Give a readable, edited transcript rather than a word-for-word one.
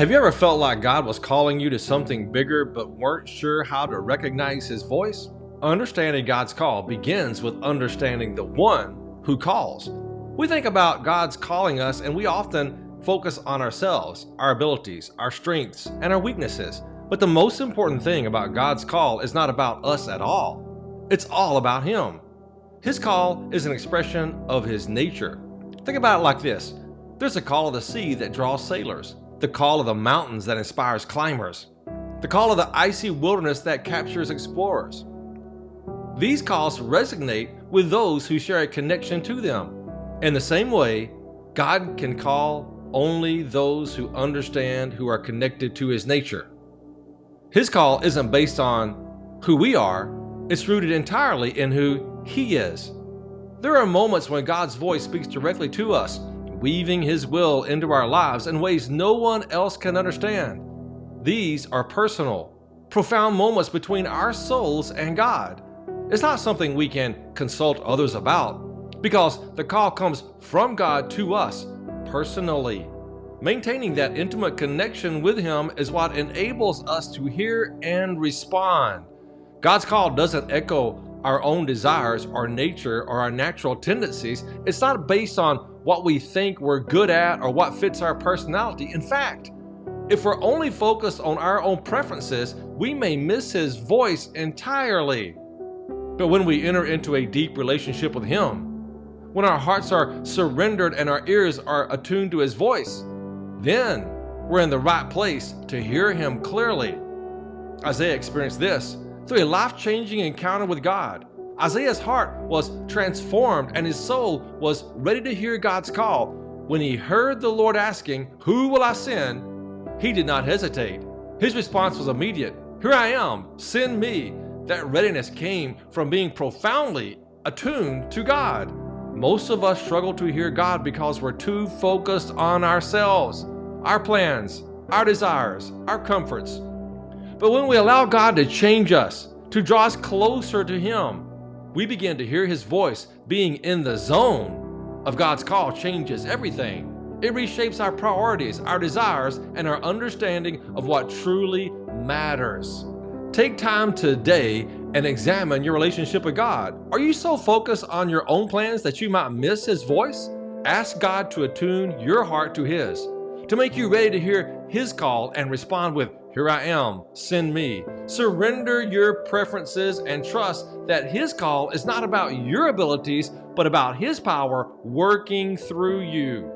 Have you ever felt like God was calling you to something bigger but weren't sure how to recognize His voice? Understanding God's call begins with understanding the one who calls. We think about God's calling us and we often focus on ourselves, our abilities, our strengths, and our weaknesses. But the most important thing about God's call is not about us at all. It's all about Him. His call is an expression of His nature. Think about it like this. There's a call of the sea that draws sailors, the call of the mountains that inspires climbers, the call of the icy wilderness that captures explorers. These calls resonate with those who share a connection to them. In the same way, God can call only those who understand, who are connected to His nature. His call isn't based on who we are, it's rooted entirely in who He is. There are moments when God's voice speaks directly to us, weaving His will into our lives in ways no one else can understand. These are personal, profound moments between our souls and God. It's not something we can consult others about, because the call comes from God to us personally. Maintaining that intimate connection with Him is what enables us to hear and respond. God's call doesn't echo our own desires, our nature, or our natural tendencies. It's not based on what we think we're good at or what fits our personality. In fact, if we're only focused on our own preferences, we may miss His voice entirely. But when we enter into a deep relationship with Him, when our hearts are surrendered and our ears are attuned to His voice, then we're in the right place to hear Him clearly. Isaiah experienced this through a life-changing encounter with God. Isaiah's heart was transformed and his soul was ready to hear God's call. When he heard the Lord asking, "Who will I send?" he did not hesitate. His response was immediate. "Here I am, send me." That readiness came from being profoundly attuned to God. Most of us struggle to hear God because we're too focused on ourselves, our plans, our desires, our comforts. But when we allow God to change us, to draw us closer to Him, we begin to hear His voice. Being in the zone of God's call changes everything. It reshapes our priorities, our desires, and our understanding of what truly matters. Take time today and examine your relationship with God. Are you so focused on your own plans that you might miss His voice? Ask God to attune your heart to His, to make you ready to hear His call and respond with, "Here I am, send me." Surrender your preferences and trust that His call is not about your abilities, but about His power working through you.